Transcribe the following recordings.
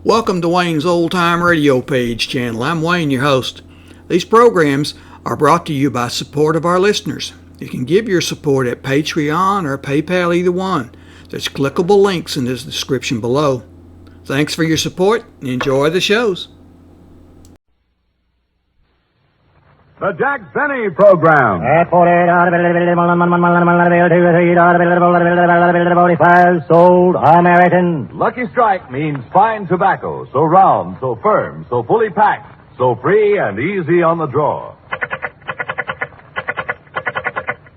Welcome to Wayne's Old Time Radio Page channel. I'm Wayne, your host. These programs are brought to you by support of our listeners. You can give your support at Patreon or PayPal, either one. There's clickable links in the description below. Thanks for your support and enjoy the shows. The Jack Benny Program. Sold American. Lucky Strike means fine tobacco, so round, so firm, so fully packed, so free and easy on the draw.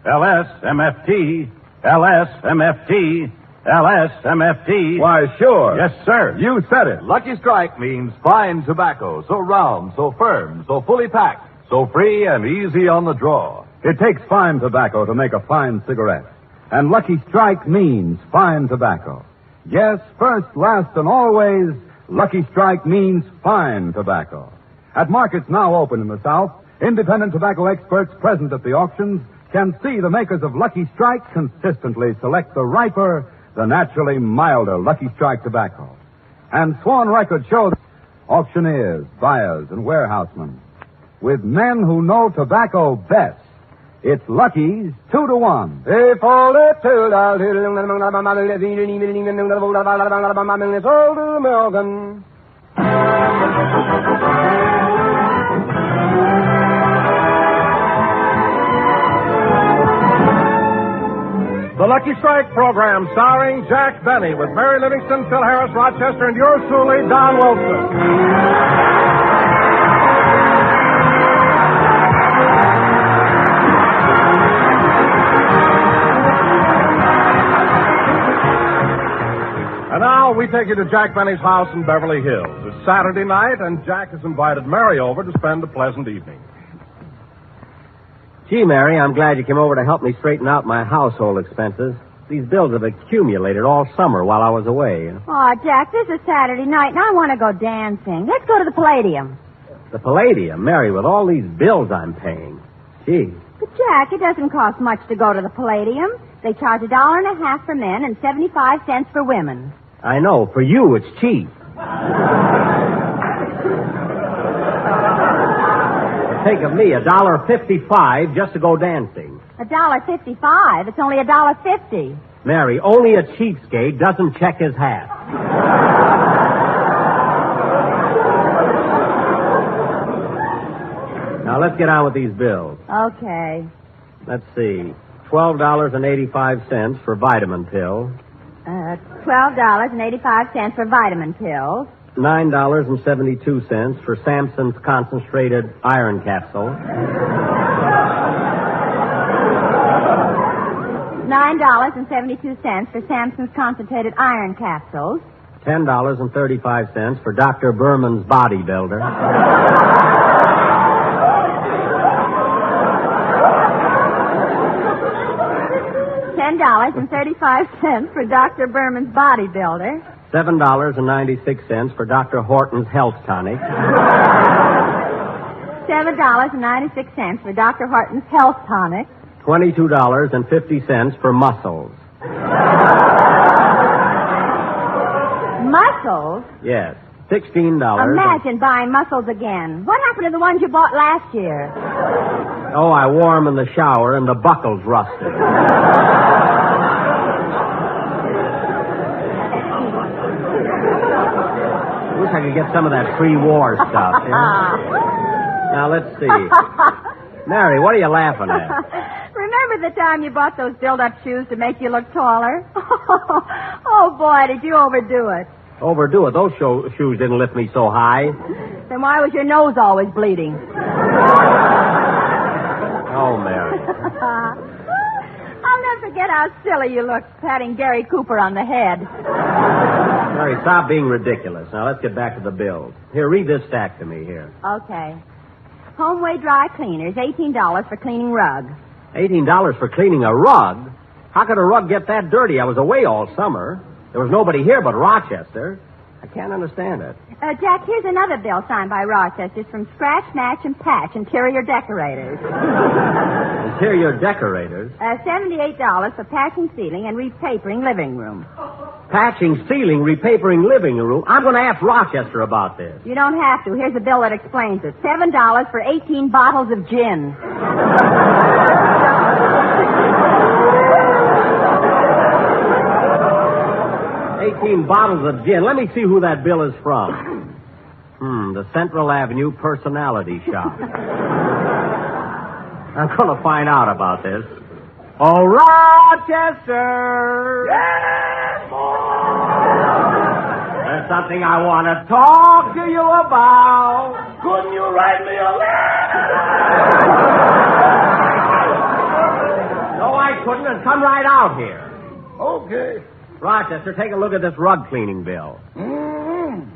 LSMFT. LSMFT. LSMFT. Why, sure. Yes, sir. You said it. Lucky Strike means fine tobacco, so round, so firm, so fully packed, so free and easy on the draw. It takes fine tobacco to make a fine cigarette. And Lucky Strike means fine tobacco. Yes, first, last, and always, Lucky Strike means fine tobacco. At markets now open in the South, independent tobacco experts present at the auctions can see the makers of Lucky Strike consistently select the riper, the naturally milder Lucky Strike tobacco. And sworn records show that auctioneers, buyers, and warehousemen, with men who know tobacco best, it's Lucky's 2-to-1. The Lucky Strike program starring Jack Benny with Mary Livingston, Phil Harris, Rochester, and yours truly, Don Wilson. And now we take you to Jack Benny's house in Beverly Hills. It's Saturday night, and Jack has invited Mary over to spend a pleasant evening. Gee, Mary, I'm glad you came over to help me straighten out my household expenses. These bills have accumulated all summer while I was away. Oh, Jack, this is Saturday night, and I want to go dancing. Let's go to the Palladium. The Palladium, Mary, with all these bills I'm paying. Gee. But, Jack, it doesn't cost much to go to the Palladium. They charge $1.50 for men and 75 cents for women. I know. For you, it's cheap. Take of me $1.55 just to go dancing. $1.55? It's only $1.50. Mary, only a cheapskate doesn't check his hat. Now, let's get on with these bills. Okay. Let's see. $12.85 for vitamin pill. $12.85 for vitamin pills. $9.72 for Samson's concentrated iron capsule. $9.72 for Samson's concentrated iron capsules. $10.35 for Dr. Berman's bodybuilder. $10.35 for Dr. Berman's bodybuilder. $7.96 for Dr. Horton's health tonic. $7.96 for Dr. Horton's health tonic. $22.50 for muscles. Muscles? Yes. $16. Imagine buying muscles again. What happened to the ones you bought last year? Oh, I wore them in the shower and the buckles rusted. I wish I could get some of that pre-war stuff. Yeah? Now, let's see. Mary, what are you laughing at? Remember the time you bought those build-up shoes to make you look taller? Oh, boy, did you overdo it. Overdo it. Those shoes didn't lift me so high. Then why was your nose always bleeding? Oh, Mary. I'll never forget how silly you looked patting Gary Cooper on the head. Mary, stop being ridiculous. Now, let's get back to the bills. Here, read this stack to me here. Okay. Homeway Dry Cleaners, $18 for cleaning rug. $18 for cleaning a rug? How could a rug get that dirty? I was away all summer. There was nobody here but Rochester. I can't understand it. Jack, here's another bill signed by Rochester's from Scratch, Match, and Patch Interior Decorators. Interior decorators? $78 for patching ceiling and repapering living room. Patching ceiling, repapering living room. I'm going to ask Rochester about this. You don't have to. Here's a bill that explains it. $7 for 18 bottles of gin. 18 bottles of gin. Let me see who that bill is from. The Central Avenue Personality Shop. I'm going to find out about this. Oh, Rochester! Yes, There's something I want to talk to you about. couldn't you write me a letter? No, I couldn't, and come right out here. Okay. Rochester, take a look at this rug cleaning bill. Mm-hmm.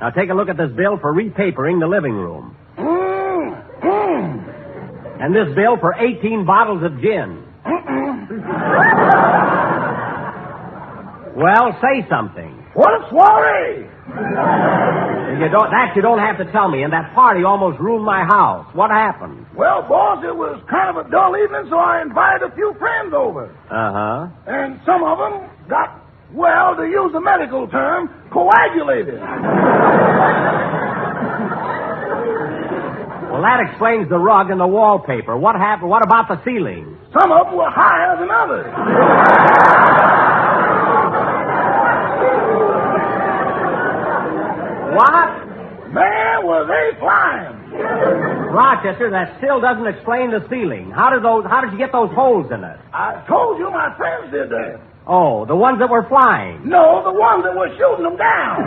Now take a look at this bill for repapering the living room. Mm-hmm. And this bill for 18 bottles of gin. Well, say something. What a soiree! You don't have to tell me. And that party almost ruined my house. What happened? Well, boss, it was kind of a dull evening, so I invited a few friends over. Uh-huh. And some of them got, well, to use the medical term, coagulated. Well, that explains the rug and the wallpaper. What happened? What about the ceiling? Some of them were higher than others. What? Man, were they flying. Rochester, that still doesn't explain the ceiling. How did you get those holes in it? I told you my friends did that. Oh, the ones that were flying. No, the ones that were shooting them down.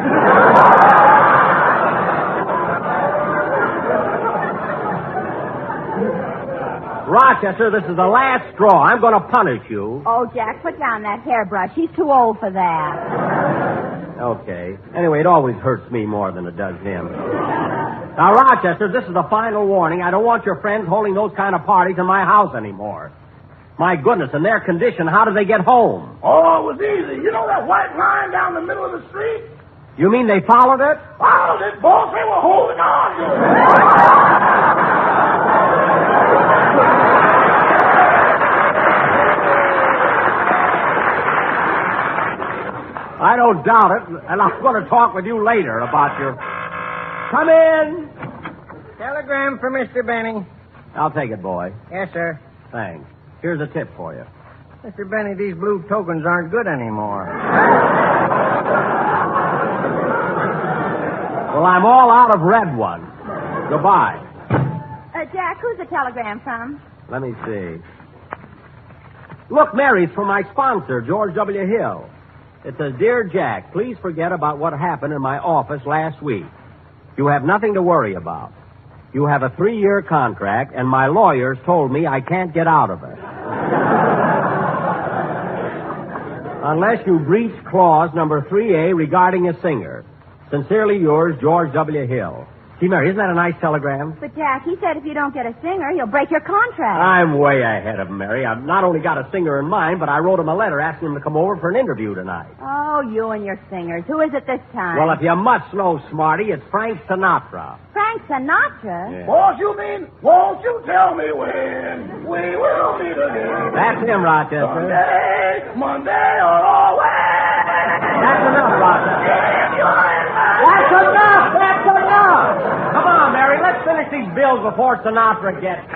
Rochester, this is the last straw. I'm going to punish you. Oh, Jack, put down that hairbrush. He's too old for that. Okay. Anyway, it always hurts me more than it does him. Now, Rochester, this is the final warning. I don't want your friends holding those kind of parties in my house anymore. My goodness, in their condition, how do they get home? Oh, it was easy. You know that white line down the middle of the street? You mean they followed it? Followed it, boss. They were holding on to it. I don't doubt it, and I'm going to talk with you later about your... Come in. Telegram for Mr. Benny. I'll take it, boy. Yes, sir. Thanks. Here's a tip for you. Mr. Benny, these blue tokens aren't good anymore. Well, I'm all out of red ones. Goodbye. Jack, who's the telegram from? Let me see. Look, Mary, it's from my sponsor, George W. Hill. It says, Dear Jack, please forget about what happened in my office last week. You have nothing to worry about. You have a 3-year contract, and my lawyers told me I can't get out of it. Unless you breach clause number 3A regarding a singer. Sincerely yours, George W. Hill. See, Mary, isn't that a nice telegram? But, Jack, he said if you don't get a singer, he'll break your contract. I'm way ahead of him, Mary. I've not only got a singer in mind, but I wrote him a letter asking him to come over for an interview tonight. Oh, you and your singers. Who is it this time? Well, if you must know, Smarty, it's Frank Sinatra. Frank Sinatra? Yeah. Boss, you mean, won't you tell me when we will meet again? That's him, Rochester. Monday, or always. That's enough, Rochester. If you're in my... That's enough! That's enough! Come on, Mary, let's finish these bills before Sinatra gets...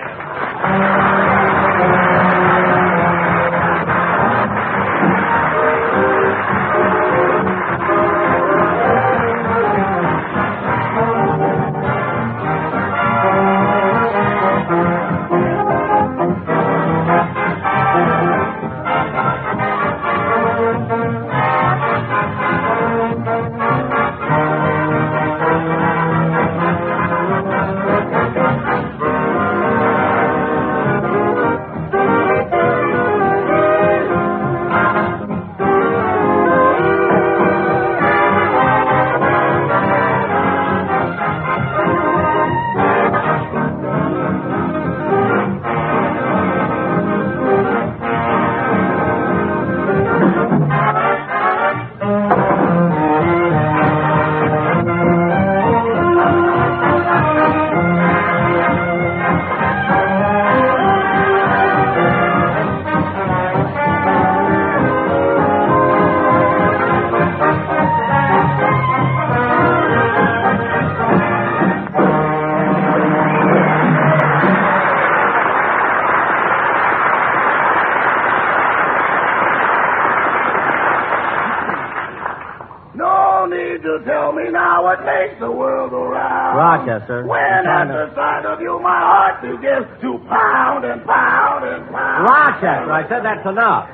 need to tell me now what makes the world go round. Rochester. When at the sight of you, my heart begins to pound and pound and pound. Rochester, I said that's enough.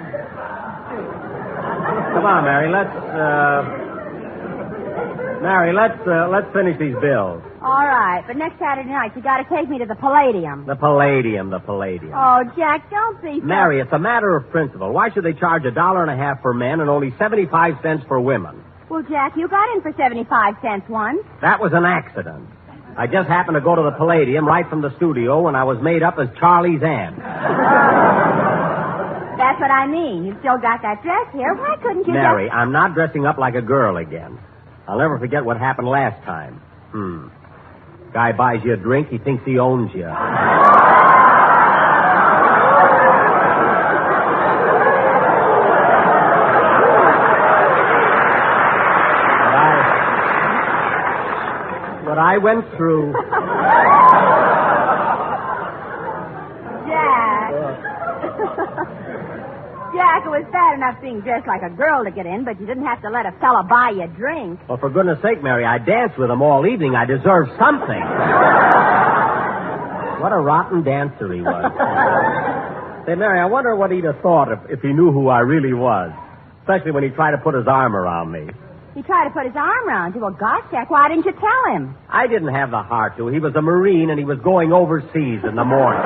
Come on, Mary, let's finish these bills. All right, but next Saturday night you got to take me to the Palladium. The Palladium. Oh, Jack, don't be so... Mary, it's a matter of principle. Why should they charge $1.50 for men and only 75 cents for women? Well, Jack, you got in for 75 cents once. That was an accident. I just happened to go to the Palladium right from the studio when I was made up as Charlie's aunt. That's what I mean. You've still got that dress here. Why couldn't you Mary, I'm not dressing up like a girl again. I'll never forget what happened last time. Guy buys you a drink, he thinks he owns you. What I went through... Jack. Jack, it was bad enough being dressed like a girl to get in, but you didn't have to let a fella buy you a drink. Well, for goodness sake, Mary, I danced with him all evening. I deserve something. What a rotten dancer he was. Say, Mary, I wonder what he'd have thought if he knew who I really was. Especially when he tried to put his arm around me. He tried to put his arm around you. Well, gosh, Jack, why didn't you tell him? I didn't have the heart to. He was a Marine, and he was going overseas in the morning.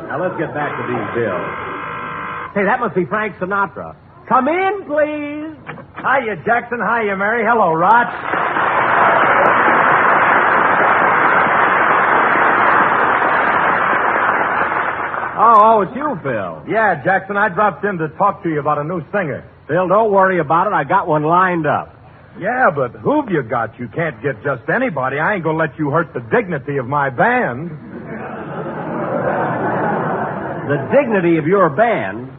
Now, let's get back to these bills. Hey, that must be Frank Sinatra. Come in, please. Hiya, Jackson. Hiya, Mary. Hello, Rod. Oh, it's you, Phil. Yeah, Jackson, I dropped in to talk to you about a new singer. Phil, don't worry about it. I got one lined up. Yeah, but who've you got? You can't get just anybody. I ain't gonna let you hurt the dignity of my band. The dignity of your band?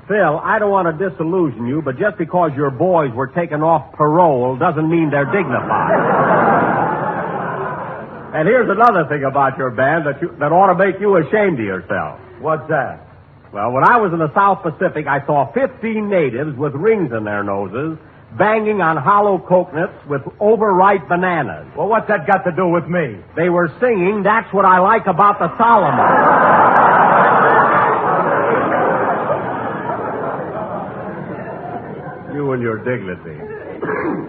Phil, I don't want to disillusion you, but just because your boys were taken off parole doesn't mean they're dignified. And here's another thing about your band that ought to make you ashamed of yourself. What's that? Well, when I was in the South Pacific, I saw 15 natives with rings in their noses banging on hollow coconuts with overripe bananas. Well, what's that got to do with me? They were singing, "That's What I Like About the Solomon." You and your dignity.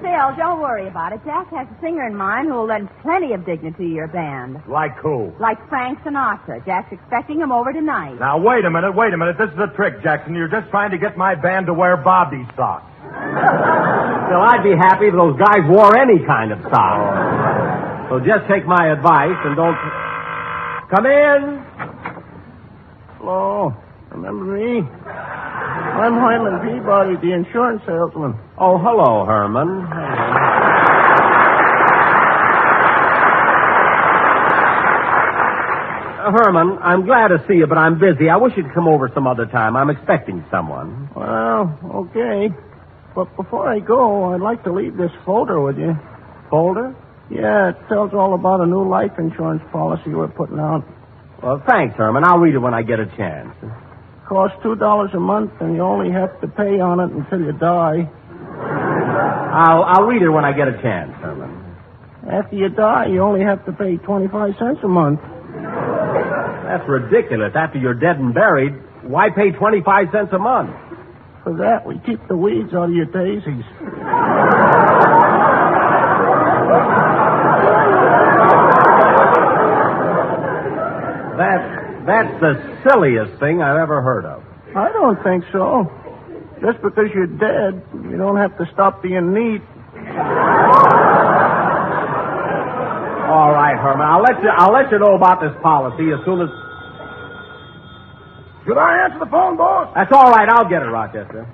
Phil, don't worry about it. Jack has a singer in mind who will lend plenty of dignity to your band. Like who? Like Frank Sinatra. Jack's expecting him over tonight. Now, wait a minute. This is a trick, Jackson. You're just trying to get my band to wear Bobby socks. Well, I'd be happy if those guys wore any kind of sock. So just take my advice and don't... Come in. Hello. Remember me? I'm Hyman Peabody, the insurance salesman. Oh, hello, Herman. Herman, I'm glad to see you, but I'm busy. I wish you'd come over some other time. I'm expecting someone. Well, okay. But before I go, I'd like to leave this folder with you. Folder? Yeah, it tells all about a new life insurance policy we're putting out. Well, thanks, Herman. I'll read it when I get a chance. Costs $2 a month, and you only have to pay on it until you die. I'll read it when I get a chance, Herman. After you die, you only have to pay 25 cents a month. That's ridiculous. After you're dead and buried, why pay 25 cents a month? For that, we keep the weeds out of your daisies. That's the silliest thing I've ever heard of. I don't think so. Just because you're dead, you don't have to stop being neat. All right, Herman. I'll let you know about this policy as soon as... Should I answer the phone, boss? That's all right. I'll get it, Rochester.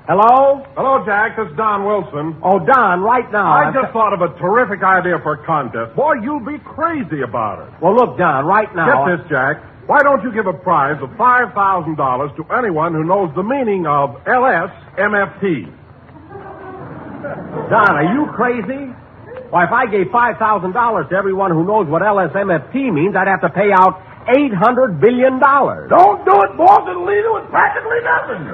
Hello? Hello, Jack. This is Don Wilson. Oh, Don, right now. I just thought of a terrific idea for a contest. Boy, you'll be crazy about it. Well, look, Don, right now... Get this, Jack. Why don't you give a prize of $5,000 to anyone who knows the meaning of LSMFT? Don, are you crazy? Why, if I gave $5,000 to everyone who knows what LSMFT means, I'd have to pay out $800 billion. Don't do it, boss. It'll leave you with practically nothing.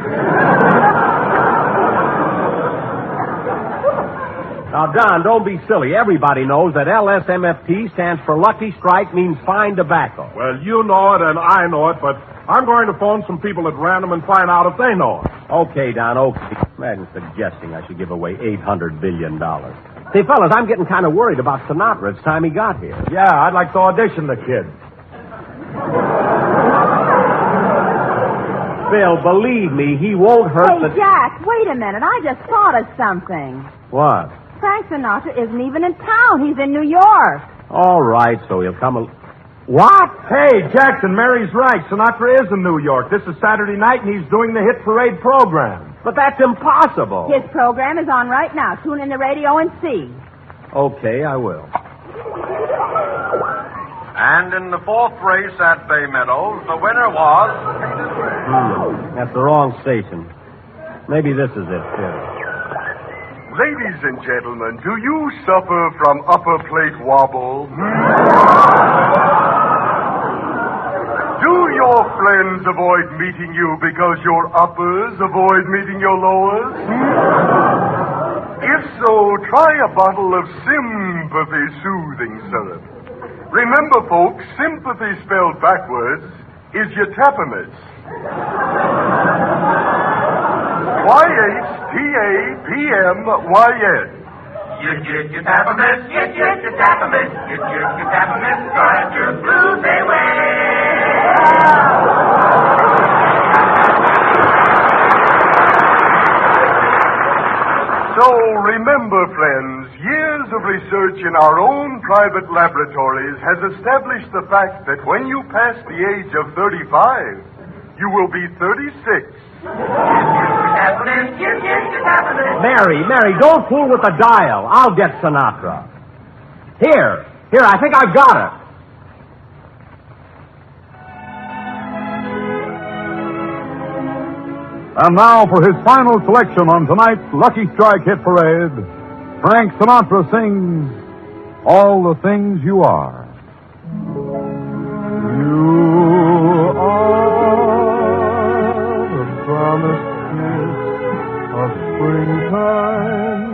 Now, Don, don't be silly. Everybody knows that LSMFT stands for Lucky Strike means fine tobacco. Well, you know it and I know it, but I'm going to phone some people at random and find out if they know it. Okay, Don, okay. Imagine suggesting I should give away $800 billion. Say, fellas, I'm getting kind of worried about Sinatra. It's time he got here. Yeah, I'd like to audition the kid. Phil, believe me, he won't hurt Hey, Jack, wait a minute. I just thought of something. What? Frank Sinatra isn't even in town. He's in New York. All right, so he'll come What? Hey, Jackson, Mary's right. Sinatra is in New York. This is Saturday night, and he's doing the Hit Parade program. But that's impossible. His program is on right now. Tune in the radio and see. Okay, I will. And in the fourth race at Bay Meadows, the winner was... That's the wrong station. Maybe this is it, Phil. Ladies and gentlemen, do you suffer from upper plate wobble? Do your friends avoid meeting you because your uppers avoid meeting your lowers? If so, try a bottle of Sympathy Soothing Syrup. Remember, folks, sympathy spelled backwards is your tapamus. YHTAPMYS. Your tapamus, your tapamus, your tapamus, drive your blues away. So remember, friends, years of research in our own private laboratories has established the fact that when you pass the age of 35, you will be 36. Mary, don't fool with the dial. I'll get Sinatra. Here, I think I've got it. And now for his final selection on tonight's Lucky Strike Hit Parade, Frank Sinatra sings All the Things You Are. You are the promised kiss of springtime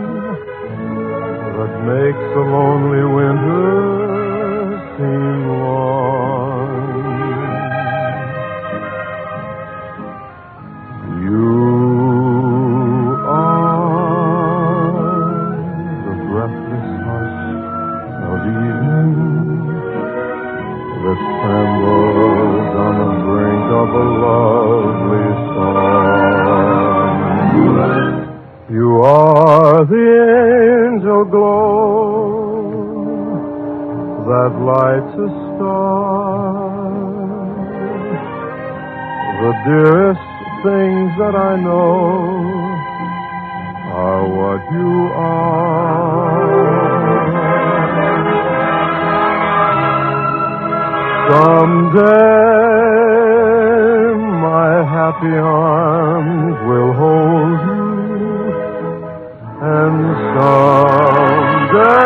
that makes the lonely winter seem long. You are the breathless hush of evening that trembles on the brink of a lovely song. You are the angel glow that lights a star, the dearest things that I know are what you are. Someday my happy arms will hold you, and someday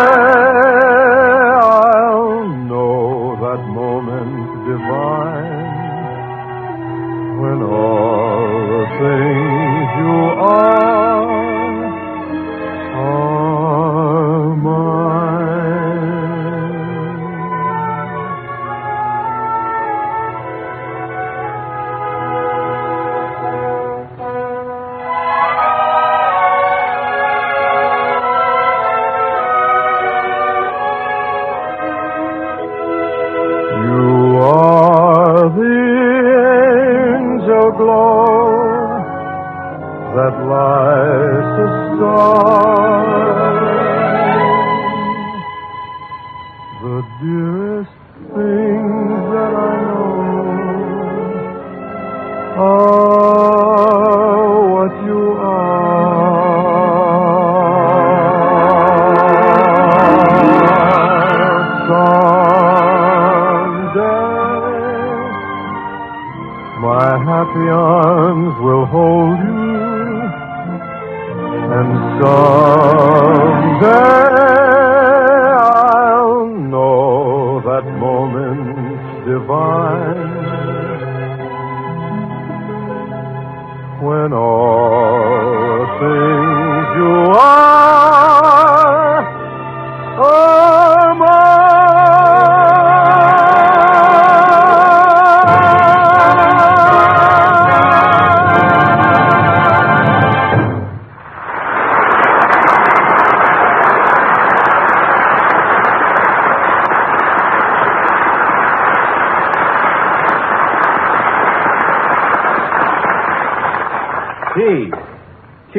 I'll know that moment divine when all the things you are that lights a star, the dearest things that I know are what you are. Someday my happy arms will hold you, and someday I'll know that moment divine when all the things you are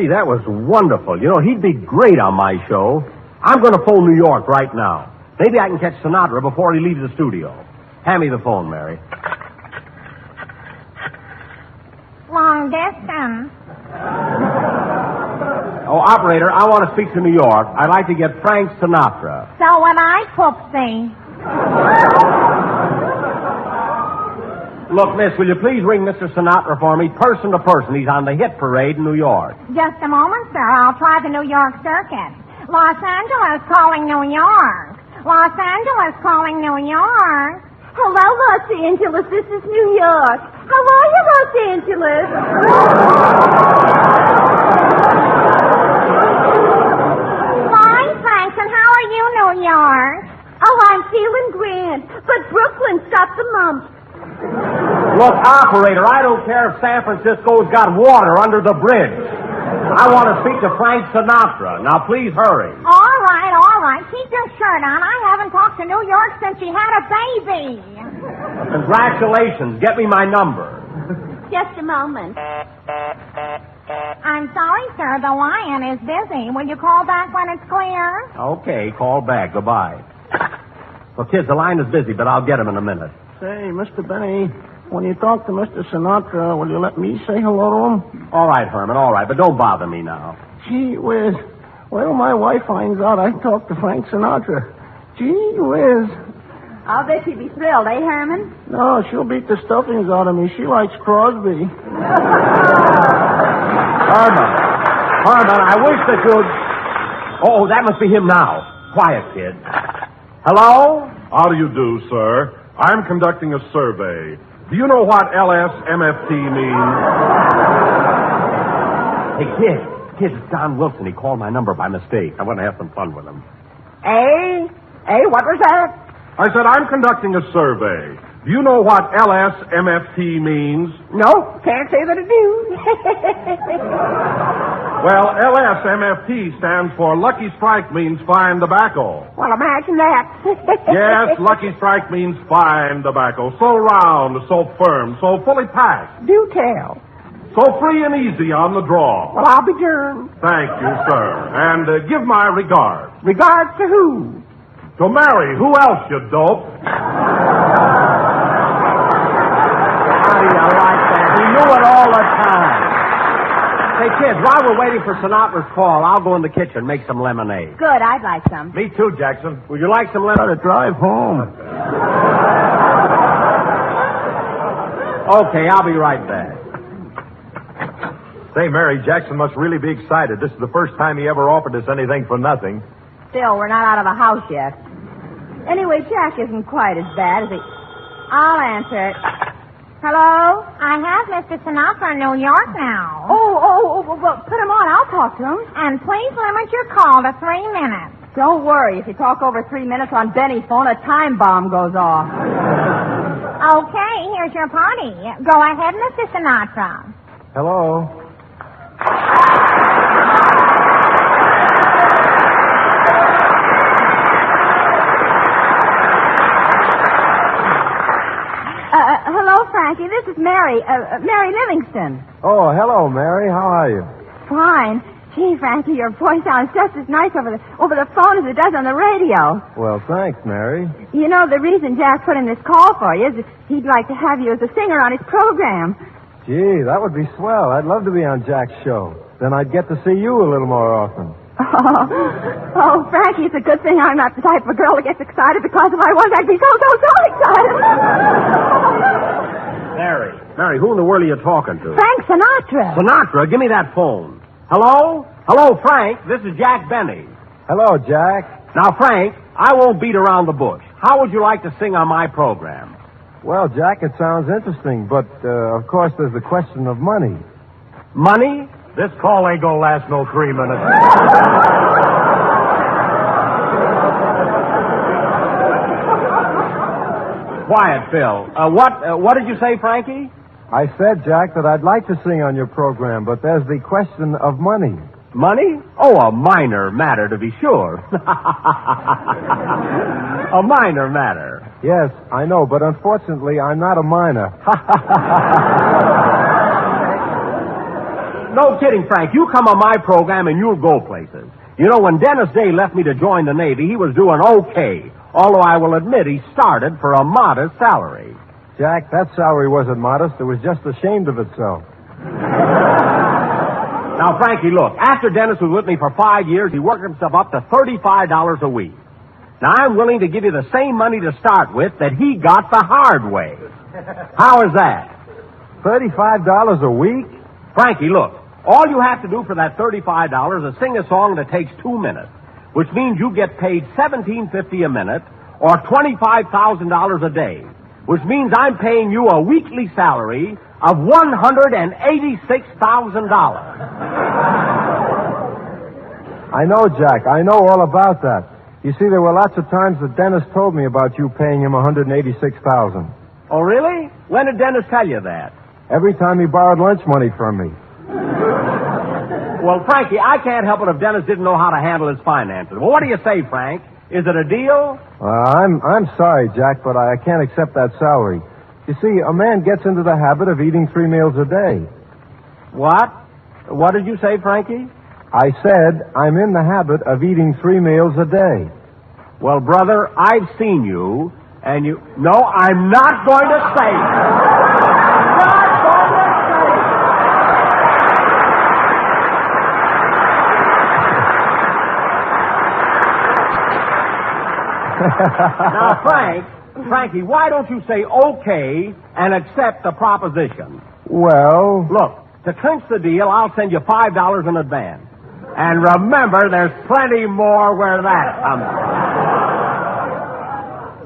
that was wonderful. You know, he'd be great on my show. I'm going to phone New York right now. Maybe I can catch Sinatra before he leaves the studio. Hand me the phone, Mary. Long distance. Oh, operator, I want to speak to New York. I'd like to get Frank Sinatra. So would I, Poopsie. Look, miss, will you please ring Mr. Sinatra for me, person to person? He's on the hit parade in New York. Just a moment, sir. I'll try the New York circuit. Los Angeles calling New York. Los Angeles calling New York. Hello, Los Angeles. This is New York. How are you, Los Angeles? Fine, thanks. And how are you, New York? Oh, I'm feeling grand. But Brooklyn, stop the mumps. Look, operator, I don't care if San Francisco's got water under the bridge. I want to speak to Frank Sinatra. Now, please hurry. All right. Keep your shirt on. I haven't talked to New York since she had a baby. Congratulations. Get me my number. Just a moment. I'm sorry, sir. The lion is busy. Will you call back when it's clear? Okay, call back. Goodbye. Well, kids, the line is busy, but I'll get him in a minute. Say, Mr. Benny, when you talk to Mr. Sinatra, will you let me say hello to him? All right, Herman, all right, but don't bother me now. Gee whiz. Well, my wife finds out I talked to Frank Sinatra. Gee whiz. I'll bet you'd be thrilled, eh, Herman? No, she'll beat the stuffings out of me. She likes Crosby. Herman, I wish that you'd... Oh, that must be him now. Quiet, kid. Hello? How do you do, sir? I'm conducting a survey. Do you know what LSMFT means? Hey, kid, it's Don Wilson. He called my number by mistake. I want to have some fun with him. What was that? I said I'm conducting a survey. Do you know what LSMFT means? No, can't say that I do. Well, LSMFT stands for Lucky Strike means fine tobacco. Well, imagine that. Yes, Lucky Strike means fine tobacco. So round, so firm, so fully packed. Do tell. So free and easy on the draw. Well, I'll be darned. Thank you, sir. And give my regards. Regards to who? To Mary. Who else, you dope? How do you like that? He knew it all the time. Hey, kids, while we're waiting for Sinatra's call, I'll go in the kitchen and make some lemonade. Good, I'd like some. Me too, Jackson. Would you like some lemonade? Gotta drive home. Okay, I'll be right back. Say, Mary, Jackson must really be excited. This is the first time he ever offered us anything for nothing. Still, we're not out of the house yet. Anyway, Jack isn't quite as bad as he... I'll answer it. Hello? I have Mr. Sinatra in New York now. Well, put him on. I'll talk to him. And please limit your call to 3 minutes. Don't worry. If you talk over 3 minutes on Benny's phone, a time bomb goes off. Okay, here's your party. Go ahead, Mr. Sinatra. Hello? Hello, Frankie. This is Mary. Mary Livingston. Oh, hello, Mary. How are you? Fine. Gee, Frankie, your voice sounds just as nice over the phone as it does on the radio. Well, thanks, Mary. You know, the reason Jack put in this call for you is that he'd like to have you as a singer on his program. Gee, that would be swell. I'd love to be on Jack's show. Then I'd get to see you a little more often. Oh, Frankie, it's a good thing I'm not the type of girl that gets excited, because if I was, I'd be so excited. Mary, who in the world are you talking to? Frank Sinatra. Sinatra, give me that phone. Hello? Hello, Frank. This is Jack Benny. Hello, Jack. Now, Frank, I won't beat around the bush. How would you like to sing on my program? Well, Jack, it sounds interesting, but, of course, there's the question of money. Money? This call ain't gonna last no 3 minutes. Quiet, Phil. What did you say, Frankie? I said, Jack, that I'd like to sing on your program, but there's the question of money. Money? Oh, a minor matter, to be sure. A minor matter. Yes, I know, but unfortunately, I'm not a minor. No kidding, Frank. You come on my program and you'll go places. You know, when Dennis Day left me to join the Navy, he was doing okay. Although I will admit he started for a modest salary. Jack, that salary wasn't modest. It was just ashamed of itself. Now, Frankie, look. After Dennis was with me for 5 years, he worked himself up to $35 a week. Now, I'm willing to give you the same money to start with that he got the hard way. How is that? $35 a week? Frankie, look. All you have to do for that $35 is sing a song that takes 2 minutes, which means you get paid $17.50 a minute or $25,000 a day, which means I'm paying you a weekly salary of $186,000. I know, Jack. I know all about that. You see, there were lots of times that Dennis told me about you paying him $186,000. Oh, really? When did Dennis tell you that? Every time he borrowed lunch money from me. Well, Frankie, I can't help it if Dennis didn't know how to handle his finances. Well, what do you say, Frank? Is it a deal? I'm sorry, Jack, but I can't accept that salary. You see, a man gets into the habit of eating 3 meals a day. What? What did you say, Frankie? I said I'm in the habit of eating 3 meals a day. Well, brother, I've seen you, and you... No, I'm not going to say it. I'm not going to say it. Now, Frankie, why don't you say okay and accept the proposition? Well... Look, to clinch the deal, I'll send you $5 in advance. And remember, there's plenty more where that comes from.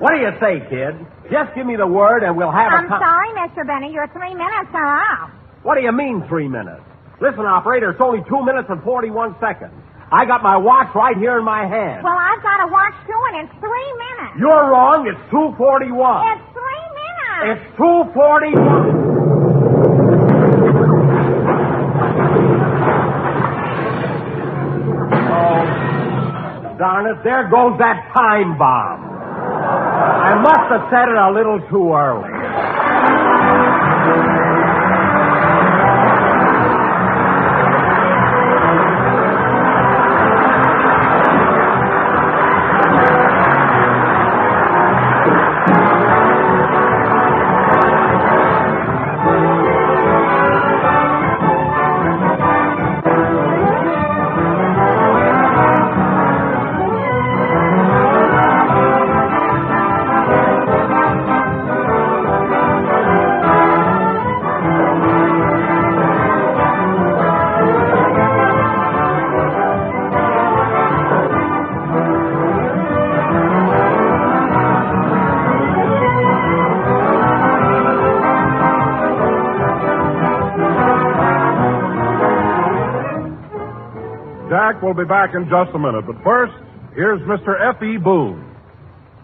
What do you say, kid? Just give me the word and we'll have I'm sorry, Mr. Benny. Your 3 minutes are up. What do you mean, 3 minutes? Listen, operator, it's only 2 minutes and 41 seconds. I got my watch right here in my hand. Well, I've got a watch, too, and it's 3 minutes. You're wrong. It's 2:41. It's 3 minutes. It's 2:41. Darn it, there goes that time bomb. I must have said it a little too early. Jack will be back in just a minute, but first, here's Mr. F.E. Boone.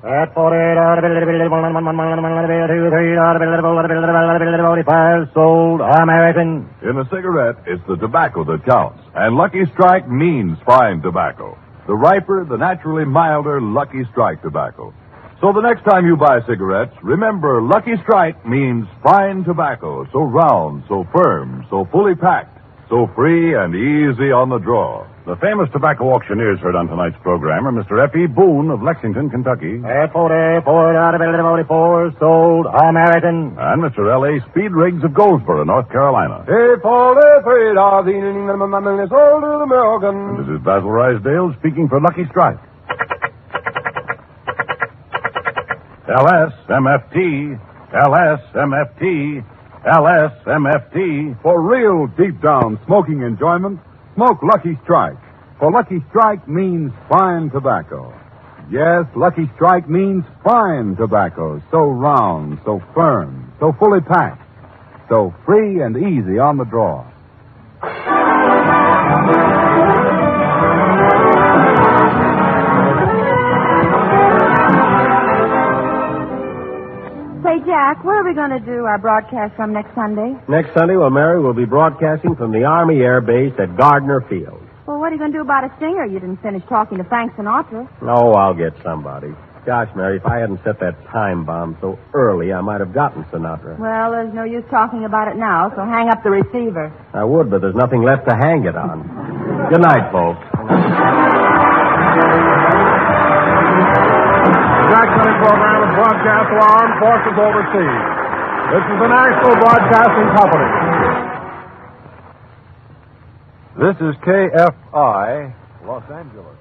At 48, sold American. In a cigarette, it's the tobacco that counts. And Lucky Strike means fine tobacco. The riper, the naturally milder Lucky Strike tobacco. So the next time you buy cigarettes, remember Lucky Strike means fine tobacco. So round, so firm, so fully packed, so free and easy on the draw. The famous tobacco auctioneers heard on tonight's program are Mr. F.E. Boone of Lexington, Kentucky. At 44, sold American. And Mr. L.A. Speed Riggs of Goldsboro, North Carolina. Hey, 43, sold to the American. And this is Basil Rysdale speaking for Lucky Strike. LSMFT, LSMFT, LSMFT. For real deep down smoking enjoyment, smoke Lucky Strike. For Lucky Strike means fine tobacco. Yes, Lucky Strike means fine tobacco. So round, so firm, so fully packed, so free and easy on the draw. Say, Jack, where are we going to do our broadcast from next Sunday? Next Sunday, well, Mary, we'll be broadcasting from the Army Air Base at Gardner Field. Well, what are you going to do about a singer? You didn't finish talking to Frank Sinatra. Oh, I'll get somebody. Gosh, Mary, if I hadn't set that time bomb so early, I might have gotten Sinatra. Well, there's no use talking about it now, so hang up the receiver. I would, but there's nothing left to hang it on. Good night, folks. The Jack Benny program is broadcast to our armed forces overseas. This is the National Broadcasting Company. This is KFI, Los Angeles.